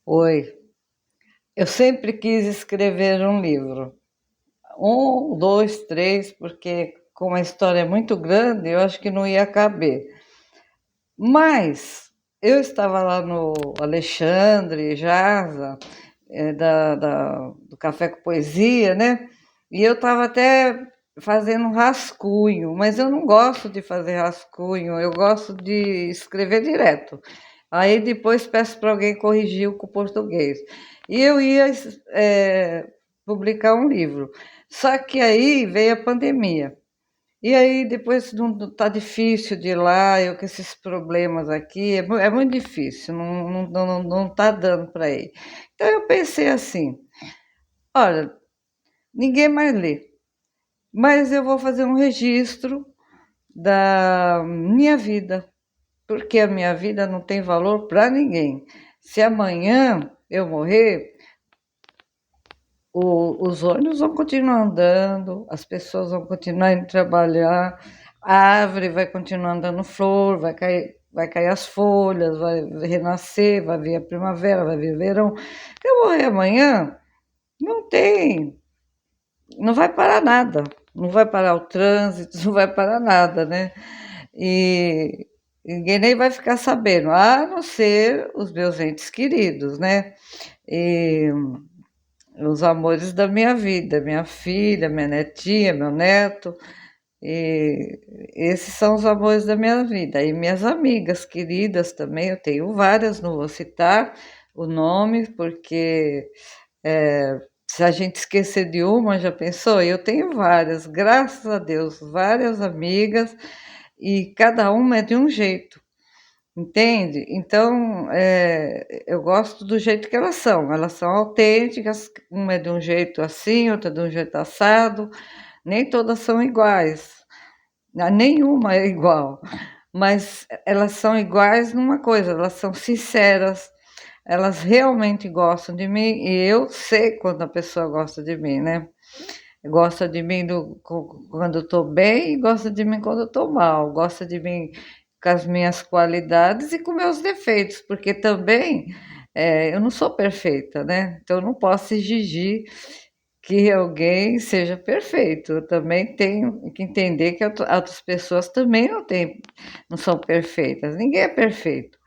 Oi, eu sempre quis escrever um livro. Um, dois, três, porque como a história é muito grande, eu acho que não ia caber. Mas eu estava lá no Alexandre Jaza, do Café com Poesia, né? E eu estava até fazendo um rascunho, mas eu não gosto de fazer rascunho, eu gosto de escrever direto. Aí depois peço para alguém corrigir o português. E eu ia publicar um livro. Só que aí veio a pandemia. E aí depois não tá difícil de ir lá, eu com esses problemas aqui, é muito difícil, não tá dando para ir. Então eu pensei assim, olha, ninguém mais lê, mas eu vou fazer um registro da minha vida, porque a minha vida não tem valor para ninguém. Se amanhã eu morrer, os ônibus vão continuar andando, as pessoas vão continuar indo trabalhar, a árvore vai continuar dando flor, vai cair as folhas, vai renascer, vai vir a primavera, vai vir o verão. Se eu morrer amanhã, não tem, não vai parar nada, não vai parar o trânsito, não vai parar nada, né? E ninguém nem vai ficar sabendo, a não ser os meus entes queridos, né? E os amores da minha vida, minha filha, minha netinha, meu neto, e esses são os amores da minha vida. E minhas amigas queridas também, eu tenho várias, não vou citar o nome, porque se a gente esquecer de uma, já pensou? Eu tenho várias, graças a Deus, várias amigas, e cada uma é de um jeito. Entende? Então, eu gosto do jeito que elas são autênticas, uma é de um jeito assim, outra de um jeito assado, nem todas são iguais, nenhuma é igual, mas elas são iguais numa coisa, elas são sinceras, elas realmente gostam de mim e eu sei quando a pessoa gosta de mim, né? Gosta de mim quando eu estou bem e gosta de mim quando eu estou mal. Gosta de mim com as minhas qualidades e com meus defeitos, porque também eu não sou perfeita, né? Então eu não posso exigir que alguém seja perfeito. Eu também tenho que entender que outras pessoas também não são perfeitas. Ninguém é perfeito.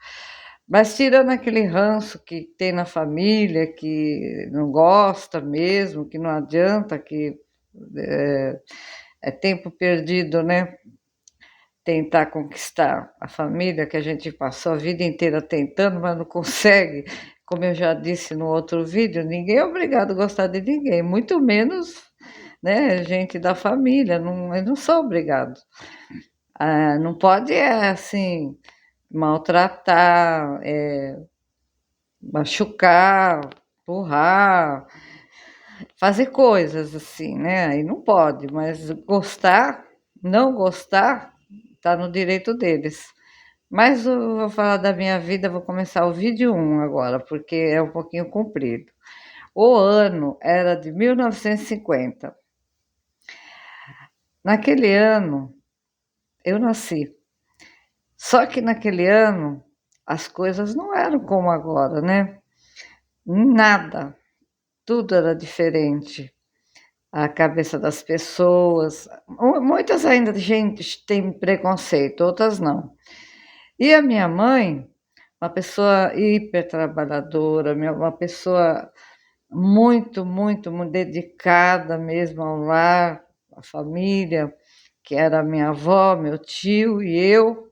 Mas tirando aquele ranço que tem na família, que não gosta mesmo, que não adianta, que é, é tempo perdido, né? Tentar conquistar a família que a gente passou a vida inteira tentando, mas não consegue. Como eu já disse no outro vídeo, ninguém é obrigado a gostar de ninguém, muito menos, né, gente da família, não, eles não são obrigados. Ah, não pode, assim, maltratar, machucar, empurrar, fazer coisas assim, né? Aí não pode, mas gostar, não gostar, tá no direito deles. Mas eu vou falar da minha vida, vou começar o vídeo um agora, porque é um pouquinho comprido. O ano era de 1950. Naquele ano, eu nasci. Só que naquele ano, as coisas não eram como agora, né? Nada, tudo era diferente. A cabeça das pessoas. Muitas ainda gente tem preconceito, outras não. E a minha mãe, uma pessoa hiper trabalhadora, uma pessoa muito dedicada mesmo ao lar, à família, que era a minha avó, meu tio e eu,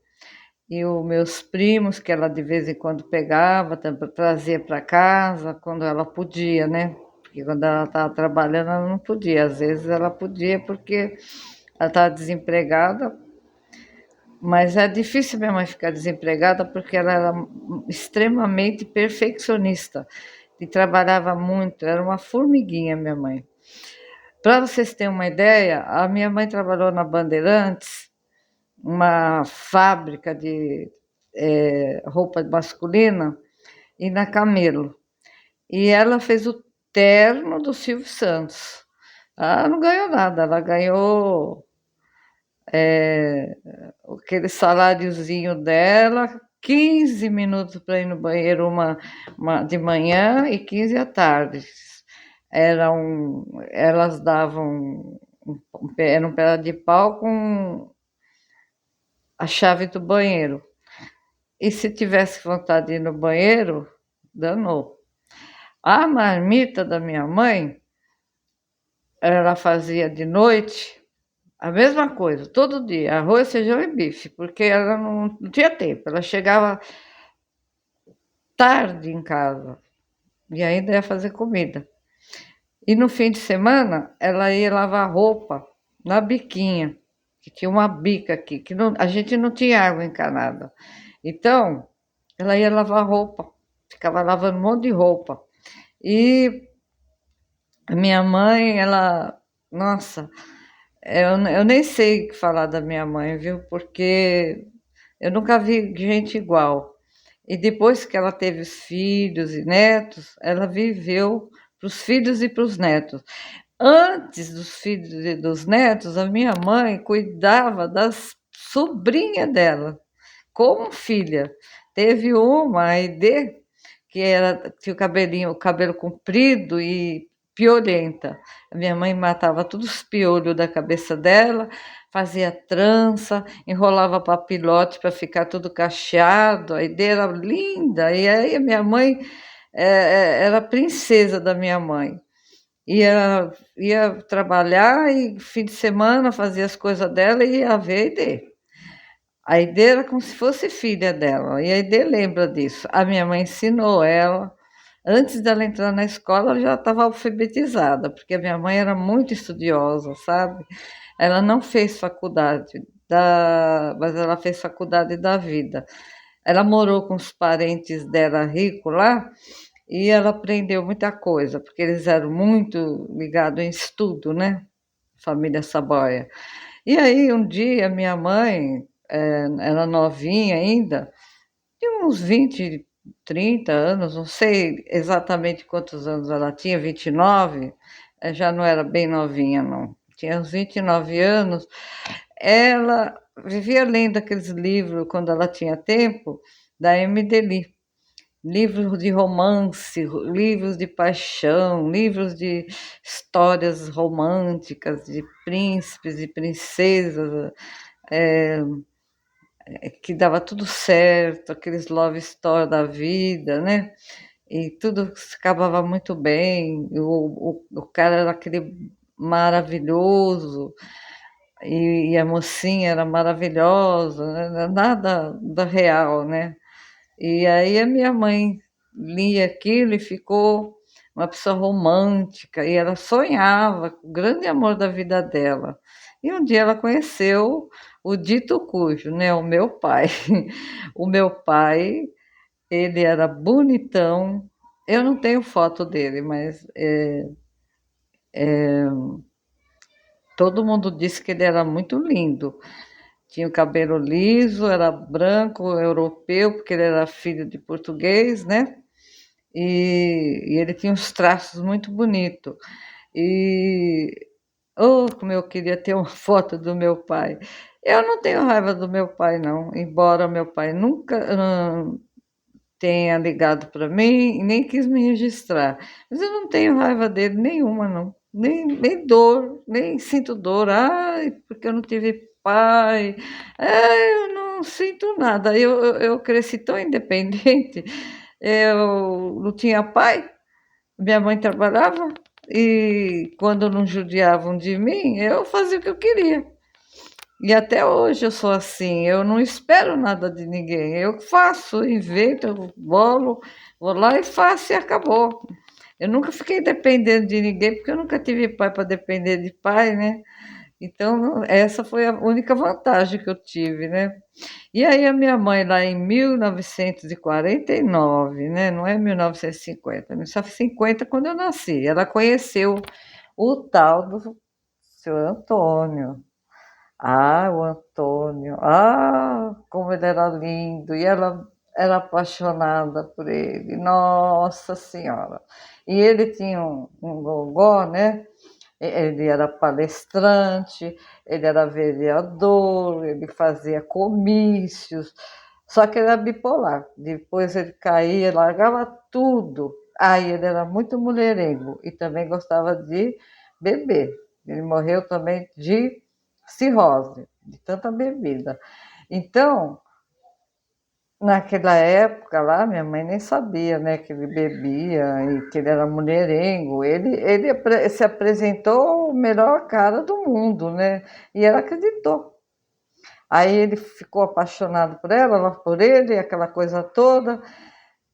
e os meus primos, que ela de vez em quando pegava, trazia para casa, quando ela podia, né? Porque quando ela estava trabalhando, ela não podia. Às vezes ela podia porque ela estava desempregada, mas é difícil minha mãe ficar desempregada porque ela era extremamente perfeccionista e trabalhava muito, era uma formiguinha minha mãe. Para vocês terem uma ideia, a minha mãe trabalhou na Bandeirantes, uma fábrica de roupa masculina, e na Camelo. E ela fez o terno do Silvio Santos. Ela não ganhou nada, ela ganhou aquele saláriozinho dela, 15 minutos para ir no banheiro, de manhã e 15 à tarde. Elas davam era um pedaço de pau com a chave do banheiro. E se tivesse vontade de ir no banheiro, danou. A marmita da minha mãe, ela fazia de noite a mesma coisa, todo dia, arroz, feijão e bife, porque ela não tinha tempo. Ela chegava tarde em casa e ainda ia fazer comida. E no fim de semana, ela ia lavar roupa na biquinha, que tinha uma bica aqui, que a gente não tinha água encanada. Então, ela ia lavar roupa, ficava lavando um monte de roupa. E a minha mãe, nossa, eu nem sei o que falar da minha mãe, viu? Porque eu nunca vi gente igual. E depois que ela teve os filhos e netos, ela viveu para os filhos e para os netos. Antes dos filhos e dos netos, a minha mãe cuidava das sobrinhas dela, como filha. Teve uma, a Aide, tinha o cabelo comprido e piolenta. A minha mãe matava todos os piolhos da cabeça dela, fazia trança, enrolava papilote para ficar tudo cacheado. A Aide era linda. E aí a minha mãe era a princesa da minha mãe. Ia trabalhar e fim de semana fazia as coisas dela e ia ver a Aide. A Aide era como se fosse filha dela, e a Aide lembra disso. A minha mãe ensinou ela. Antes dela entrar na escola, ela já estava alfabetizada, porque a minha mãe era muito estudiosa, sabe? Ela não fez faculdade, mas ela fez faculdade da vida. Ela morou com os parentes dela ricos lá, e ela aprendeu muita coisa, porque eles eram muito ligados em estudo, né? Família Saboia. E aí, um dia, minha mãe, era novinha ainda, tinha uns 20, 30 anos, não sei exatamente quantos anos ela tinha, 29, já não era bem novinha, não. Tinha uns 29 anos. Ela vivia lendo aqueles livros, quando ela tinha tempo, da Emily. Livros de romance, livros de paixão, livros de histórias românticas, de príncipes e princesas, que dava tudo certo, aqueles love story da vida, né? E tudo se acabava muito bem, o cara era aquele maravilhoso, e a mocinha era maravilhosa, né? Nada da real, né? E aí a minha mãe lia aquilo e ficou uma pessoa romântica, e ela sonhava com o grande amor da vida dela. E um dia ela conheceu o dito cujo, né, o meu pai. O meu pai, ele era bonitão. Eu não tenho foto dele, mas todo mundo disse que ele era muito lindo. Tinha o cabelo liso, era branco, europeu, porque ele era filho de português, né? E ele tinha uns traços muito bonitos. E, oh, como eu queria ter uma foto do meu pai. Eu não tenho raiva do meu pai, não, embora meu pai nunca tenha ligado para mim e nem quis me registrar. Mas eu não tenho raiva dele nenhuma, não. Nem dor, nem sinto dor. Ai, porque eu não tive pai. Ai, eu não sinto nada. Eu cresci tão independente. Eu não tinha pai, minha mãe trabalhava e quando não judiavam de mim, eu fazia o que eu queria. E até hoje eu sou assim, eu não espero nada de ninguém. Eu faço, invento, eu bolo, vou lá e faço e acabou. Eu nunca fiquei dependendo de ninguém, porque eu nunca tive pai para depender de pai, né? Então, essa foi a única vantagem que eu tive, né? E aí a minha mãe, lá em 1949, né? Não é 1950, 1950 quando eu nasci, ela conheceu o tal do seu Antônio. Ah, o Antônio, como ele era lindo, e ela era apaixonada por ele, nossa Senhora. E ele tinha um gogó, né? Ele era palestrante, ele era vereador, ele fazia comícios, Só que ele era bipolar. Depois ele caía, largava tudo. Aí ele era muito mulherengo e também gostava de beber. Ele morreu também de cirrose, de tanta bebida. Então, naquela época lá, minha mãe nem sabia, né, que ele bebia e que ele era mulherengo. Ele se apresentou o melhor cara do mundo, né? E ela acreditou. Aí ele ficou apaixonado por ela por ele, aquela coisa toda.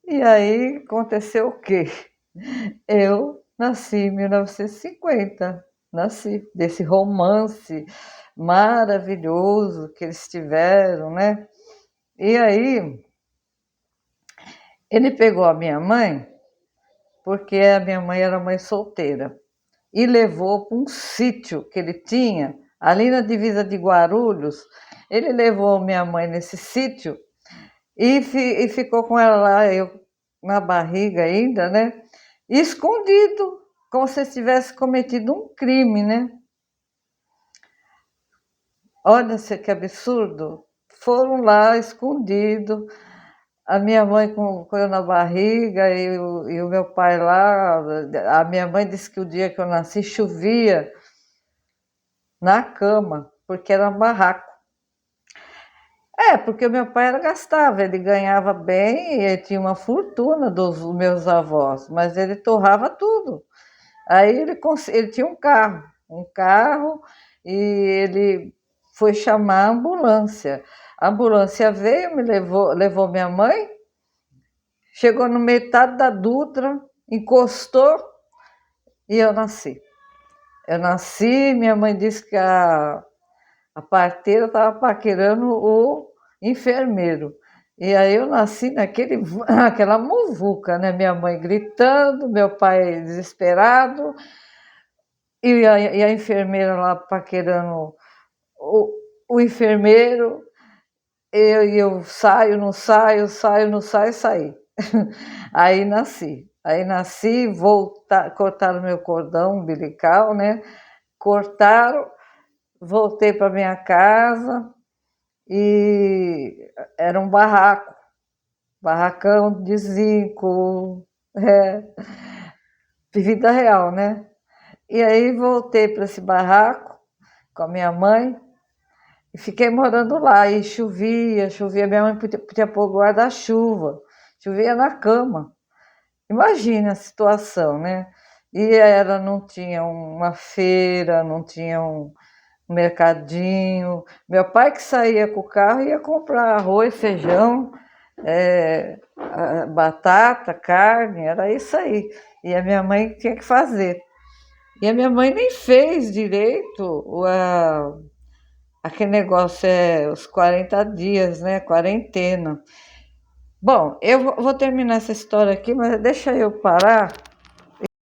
E aí aconteceu o quê? Eu nasci em 1950, nasci desse romance maravilhoso que eles tiveram, né? E aí ele pegou a minha mãe, porque a minha mãe era mãe solteira, e levou para um sítio que ele tinha, ali na divisa de Guarulhos. Ele levou minha mãe nesse sítio e ficou com ela lá, eu na barriga ainda, né? Escondido, como se tivesse cometido um crime, né? Olha que absurdo. Foram lá escondido, a minha mãe com eu na barriga e o meu pai lá. A minha mãe disse que o dia que eu nasci chovia na cama, porque era um barraco. Porque o meu pai era gastava, ele ganhava bem, ele tinha uma fortuna dos meus avós, mas ele torrava tudo. Aí ele tinha um carro, e ele foi chamar a ambulância. A ambulância veio, levou minha mãe, chegou no metade da Dutra, encostou e eu nasci. Eu nasci, minha mãe disse que a parteira estava paquerando o enfermeiro. E aí eu nasci naquela muvuca, né? Minha mãe gritando, meu pai desesperado, e a enfermeira lá paquerando o, o enfermeiro. Eu saio, não saio, saio, não saio, saí. Aí nasci, cortaram meu cordão umbilical, né? Cortaram, voltei para minha casa e era um barracão de zinco, de vida real, né? E aí voltei para esse barraco com a minha mãe e fiquei morando lá. E chovia, minha mãe podia pôr guarda-chuva, chovia na cama. Imagina a situação, né? E ela não tinha uma feira, não tinha um mercadinho. Meu pai que saía com o carro ia comprar arroz, feijão, batata, carne, era isso aí. E a minha mãe tinha que fazer. E a minha mãe nem fez direito aquele negócio, os 40 dias, né? Quarentena. Bom, eu vou terminar essa história aqui, mas deixa eu parar